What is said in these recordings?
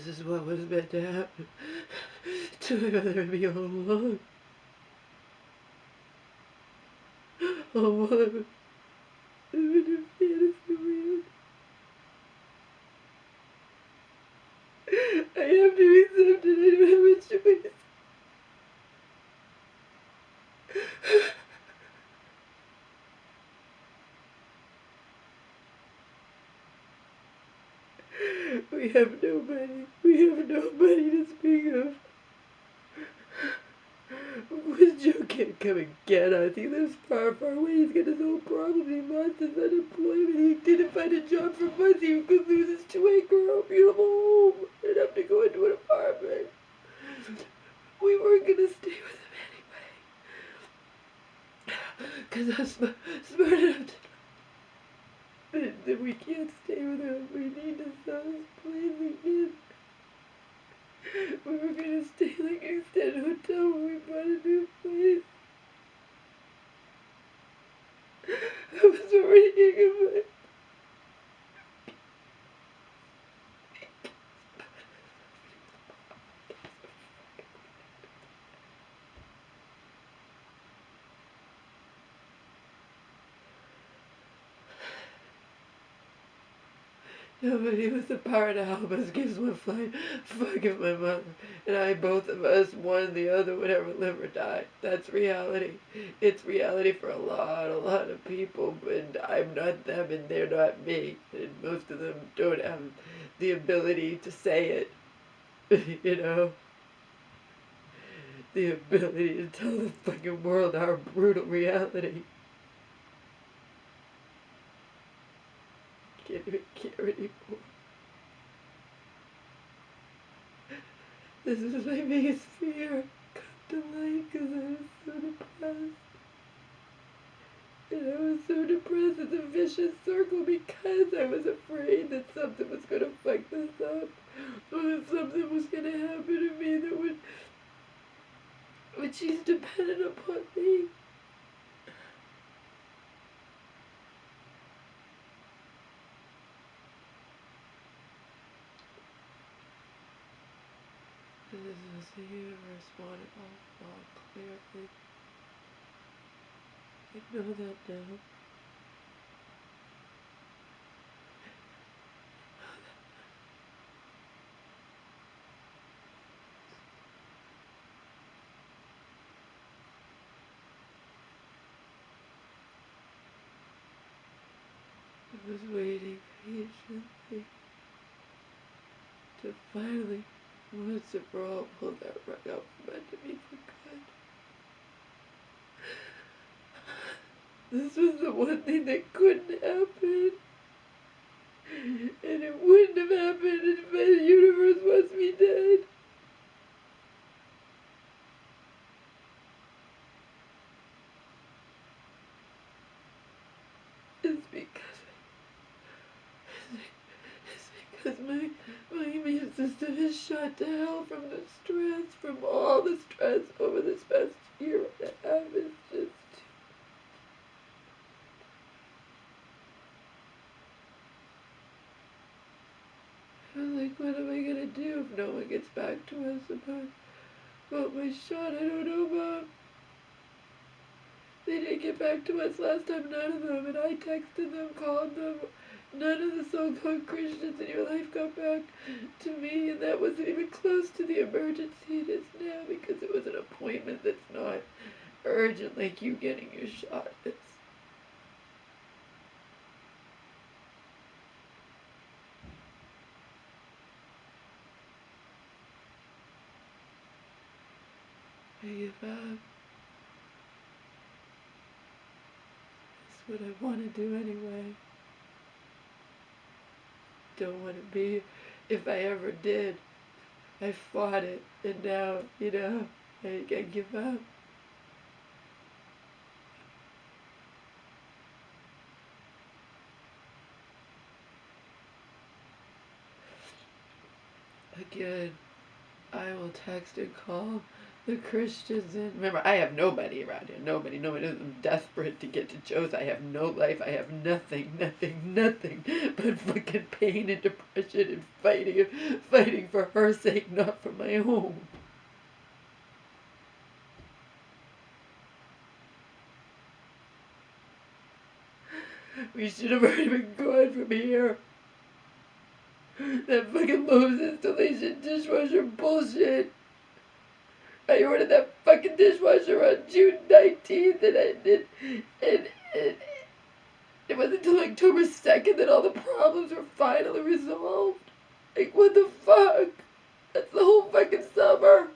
this is what was meant to happen to my mother and me all along. Omar, I'm in a fantasy land. I have to accept it. I don't have a choice. We have nobody. We have nobody to speak of. When Joe can't come and get us, he lives far, far away. He's got his own problems. He lost his unemployment. He didn't find a job for months. He could lose his 2-acre beautiful home and have to go into an apartment. We weren't going to stay with him anyway. Because I'm smart enough to know that we can't stay with him. We need to sell this place again. We were going to stay like an extended hotel when we bought a new place. That was what we're thinking about. Nobody was a part to help us give one flight. Fuck if my mother and I, both of us, one the other would ever live or die. That's reality. It's reality for a lot of people, and I'm not them and they're not me. And most of them don't have the ability to say it, you know? The ability to tell the fucking world our brutal reality. Can't even care anymore. This is my biggest fear. Come to light because I was so depressed. And I was so depressed. It's a vicious circle because I was afraid that something was going to fuck this up. Or that something was going to happen to me that would she's dependent upon me. And this was the universe wanted all clearly. I know that now. I was waiting patiently to finally, once and for all, pull that rug out from under me for good. This was the one thing that couldn't happen. And it wouldn't have happened if the universe wants me dead. It's because my immune system is shot to hell from the stress, from all the stress over this past year and a half. It's just I'm like, what am I gonna do if no one gets back to us about my shot? I don't know, Mom. They didn't get back to us last time, none of them, and I texted them, called them. None of the so-called Christians in your life got back to me, and that wasn't even close to the emergency it is now because it was an appointment that's not urgent like you getting your shot is. I give up. It's what I want to do anyway. Don't want to be. If I ever did, I fought it, and now, I give up. Again, I will text and call the Christians in. Remember, I have nobody around here. Nobody. I'm desperate to get to Joe's. I have no life. I have nothing but fucking pain and depression and fighting for her sake, not for my own. We should have already been gone from here. That fucking Lowe's installation dishwasher bullshit. I ordered that fucking dishwasher on June 19th, and it wasn't until October 2nd that all the problems were finally resolved. Like, what the fuck? That's the whole fucking summer.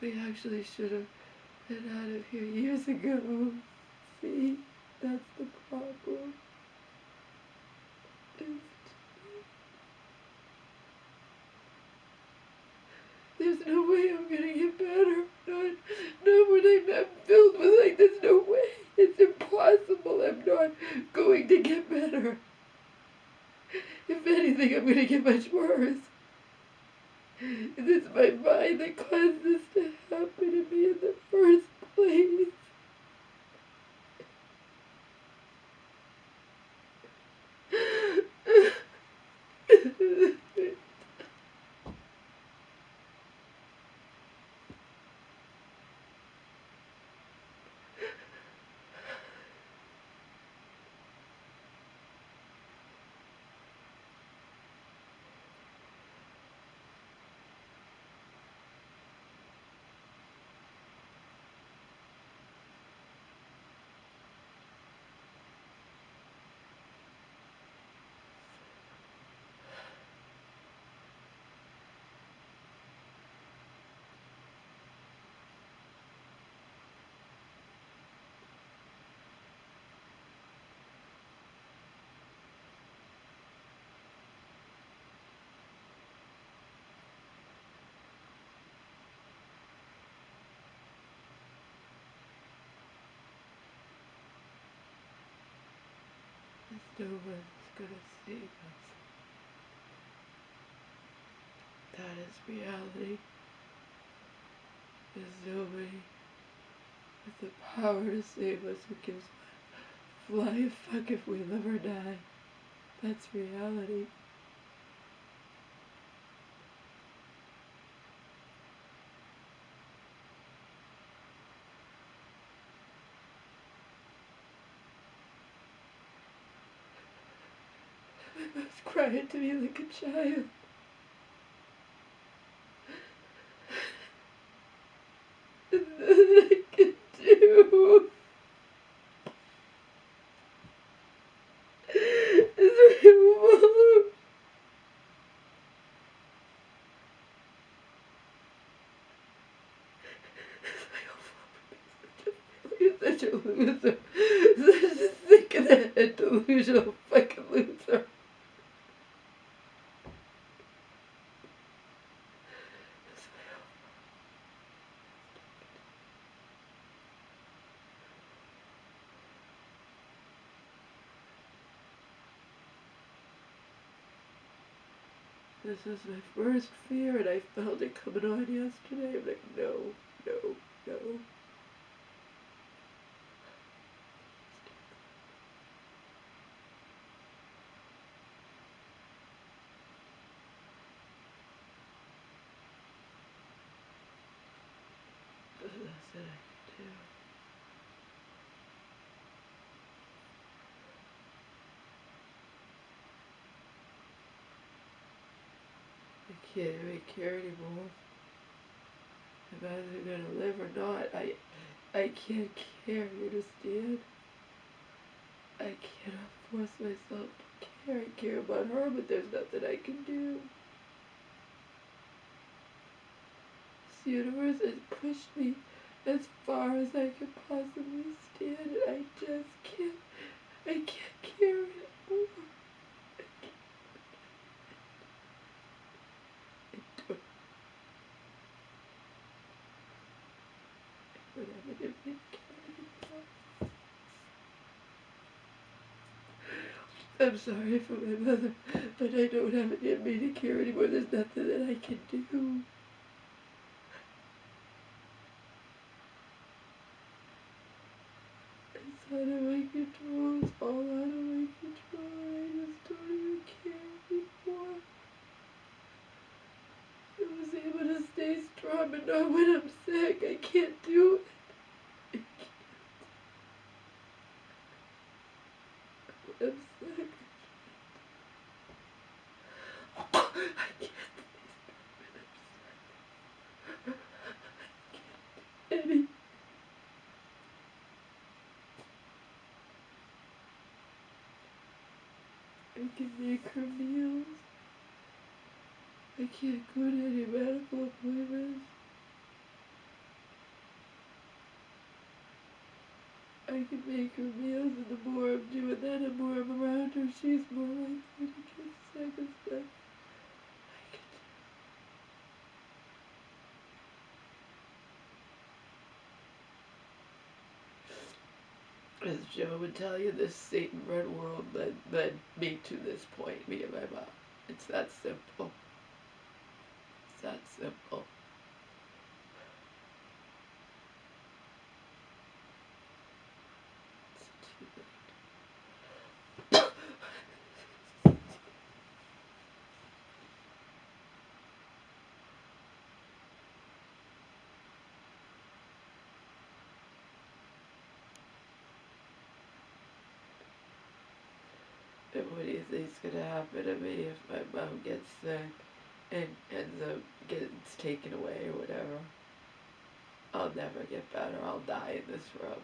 We actually should have been out of here years ago. See? That's the problem. There's no way I'm gonna get better. Not when I'm filled with, like, there's no way. It's impossible. I'm not going to get better. If anything, I'm gonna get much worse. It's my mind that caused this to happen to me in the first place. No one's gonna save us. That is reality. There's nobody with the power to save us who gives fly a fuck if we live or die. That's reality. I was crying to me like a child. There's nothing I can do. It's my mom. You're such a loser. Such a sick in the head, delusional fucking loser. This was my first fear, and I felt it coming on yesterday. I'm like, no, no, no. What else did I do? I can't even care anymore. I'm either gonna live or not. I can't care, you understand? I cannot force myself to care. I care about her, but there's nothing I can do. This universe has pushed me as far as I could possibly stand, and I just can't. I can't care anymore. I'm sorry for my mother. But I don't have it in me to care anymore. There's nothing that I can do. It's out of my control. It's all out of my control. I just don't even care anymore. I was able to stay strong, but not when I'm sick. I can't do it. I can't when I'm sick. I can't any. I can make her meals. I can't go to any medical appointments. I can make her meals, and the more I'm doing that, the more I'm around her, she's more likely to get sick and stuff. As Joe would tell you, this Satan-run world led me to this point, me and my mom. It's that simple. It's that simple. It's too late. And what do you think's gonna happen to me if my mom gets sick and ends up gets taken away or whatever? I'll never get better. I'll die in this room.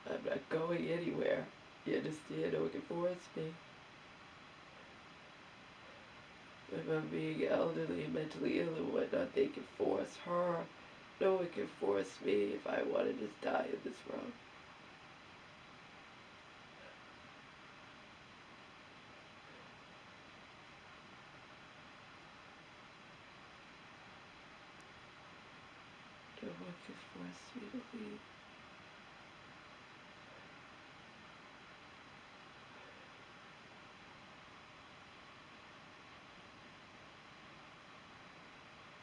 I'm not going anywhere. You understand? No one can force me. My mom being elderly and mentally ill and whatnot, they can force her. No one can force me if I want to just die in this room. No one can force me to leave.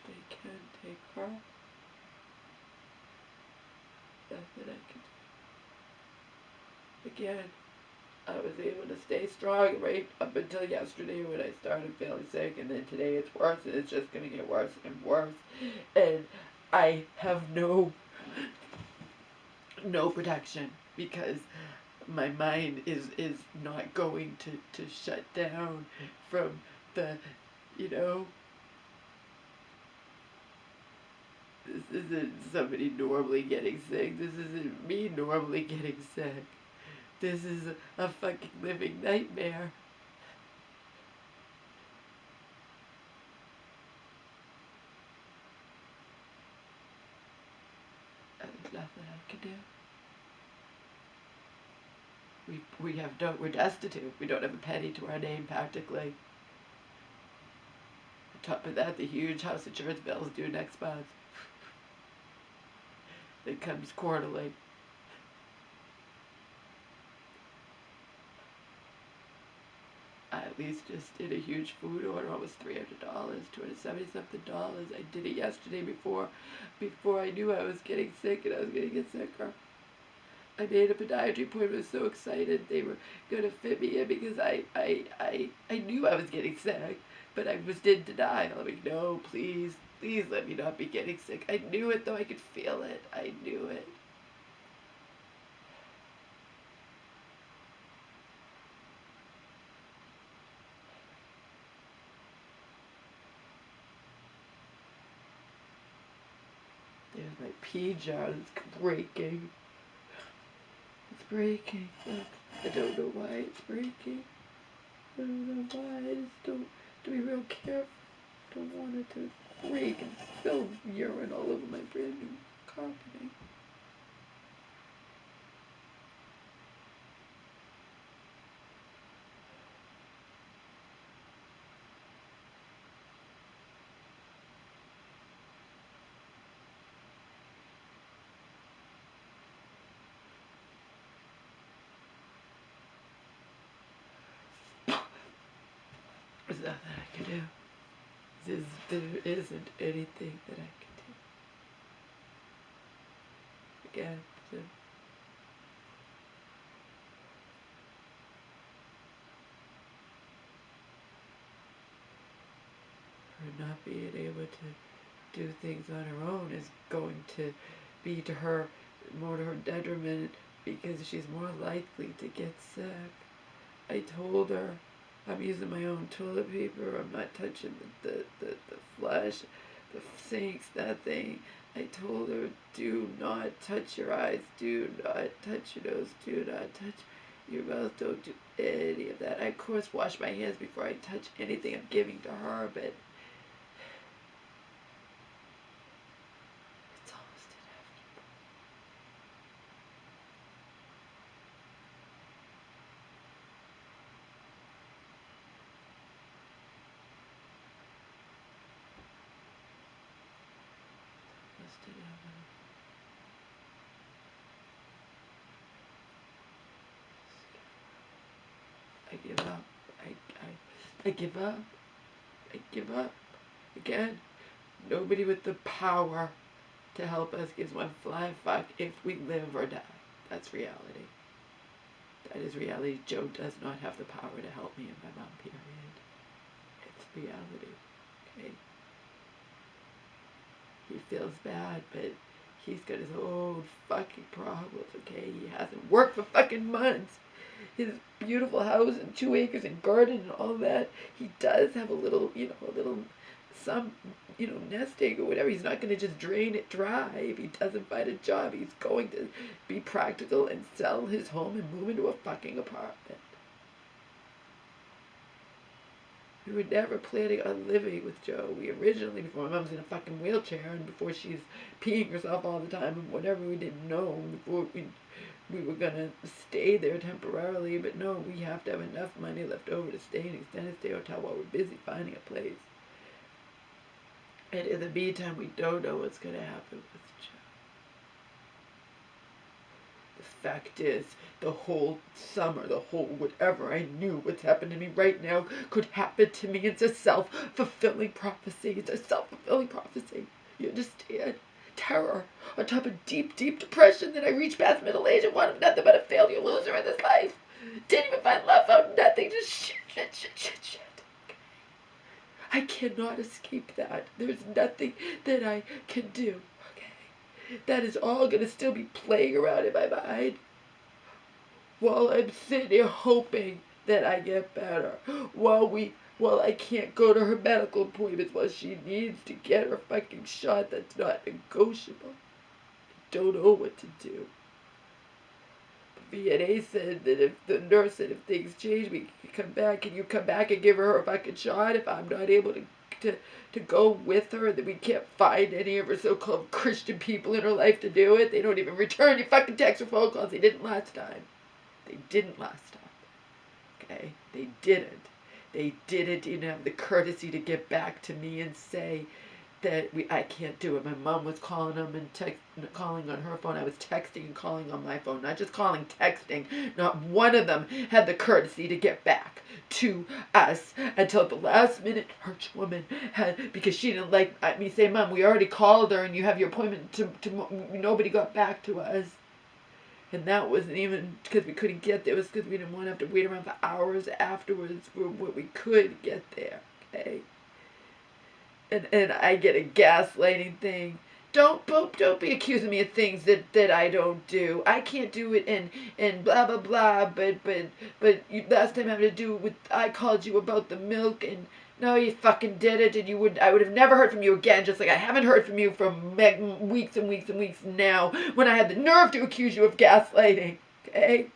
They can take her. Nothing I can do. Again, I was able to stay strong right up until yesterday when I started feeling sick, and then today it's worse, and it's just going to get worse and worse. And I have no protection because my mind is not going to shut down from the, you know, this isn't somebody normally getting sick. This isn't me normally getting sick. This is a fucking living nightmare. And there's nothing I can do. We're destitute. We don't have a penny to our name practically. On top of that, the huge house insurance bill is due next month. It comes quarterly. I at least just did a huge food order, almost $300, $270-something. I did it yesterday before I knew I was getting sick and I was going to get sicker. I made a podiatry appointment. I was so excited they were going to fit me in because I knew I was getting sick, but I was in denial. I'm like, no, please let me not be getting sick. I knew it though. I could feel it. I knew it. There's my pea jar that's breaking. It's breaking. I don't know why it's breaking. I don't know why. I just don't to be real careful. Don't want it to break and spill urine all over my brand new carpeting. There's nothing I can do. There isn't anything that I can do. Again, her not being able to do things on her own is going to be to her more to her detriment because she's more likely to get sick. I told her I'm using my own toilet paper. I'm not touching the flush, the sinks, nothing. I told her, do not touch your eyes. Do not touch your nose. Do not touch your mouth. Don't do any of that. I, of course, wash my hands before I touch anything I'm giving to her, but it's almost inevitable. Almost inevitable. I give up. I give up. I give up. Again, nobody with the power to help us gives one flying fuck if we live or die. That's reality. That is reality. Joe does not have the power to help me and my mom, period. It's reality. Okay? He feels bad, but he's got his own fucking problems, okay? He hasn't worked for fucking months. His beautiful house and 2 acres and garden and all that. He does have a little, some, nest egg or whatever. He's not going to just drain it dry. If he doesn't find a job, he's going to be practical and sell his home and move into a fucking apartment. We were never planning on living with Joe. We originally, before my mom's in a fucking wheelchair and before she's peeing herself all the time and whatever, we didn't know. Before we were gonna stay there temporarily, but no, we have to have enough money left over to stay in an extended stay hotel while we're busy finding a place. And in the meantime, we don't know what's gonna happen with Joe. The fact is, the whole summer, the whole whatever, I knew what's happened to me right now could happen to me. It's a self-fulfilling prophecy. It's a self-fulfilling prophecy. You understand? Terror on top of deep, deep depression that I reached past middle age and wanted nothing but a failure loser in this life. Didn't even find love, found nothing, just shit. I cannot escape that. There's nothing that I can do. Okay? That is all going to still be playing around in my mind while I'm sitting here hoping that I get better. While I can't go to her medical appointments, while she needs to get her fucking shot that's not negotiable. I don't know what to do. VNA said that if the nurse said if things change, we can come back. Can you come back and give her a fucking shot if I'm not able to go with her, that we can't find any of her so-called Christian people in her life to do it? They don't even return your fucking texts or phone calls. They didn't last time. They didn't last time. Okay? They didn't. They didn't even have the courtesy to get back to me and say that I can't do it. My mom was calling them and calling on her phone. I was texting and calling on my phone. Not just calling, texting. Not one of them had the courtesy to get back to us until the last minute. Church woman had, because she didn't like me say, Mom, we already called her and you have your appointment to nobody got back to us. And that wasn't even because we couldn't get there. It was because we didn't want to have to wait around for hours afterwards for what we could get there. Okay? And I get a gaslighting thing. Don't be accusing me of things that I don't do. I can't do it and blah blah blah. But you, last time I had to do with, I called you about the milk and no, you fucking did it, and I would have never heard from you again, just like I haven't heard from you for weeks and weeks and weeks now, when I had the nerve to accuse you of gaslighting, okay?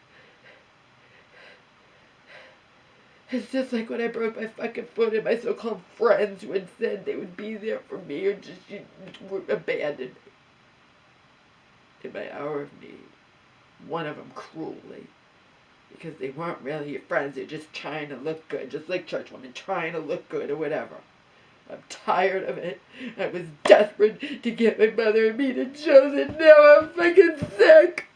It's just like when I broke my fucking foot and my so-called friends who had said they would be there for me or just abandoned me in my hour of need. One of them cruelly. Because they weren't really your friends, they're just trying to look good, just like church women, trying to look good or whatever. I'm tired of it. I was desperate to get my mother and me to Joe's and now I'm fucking sick.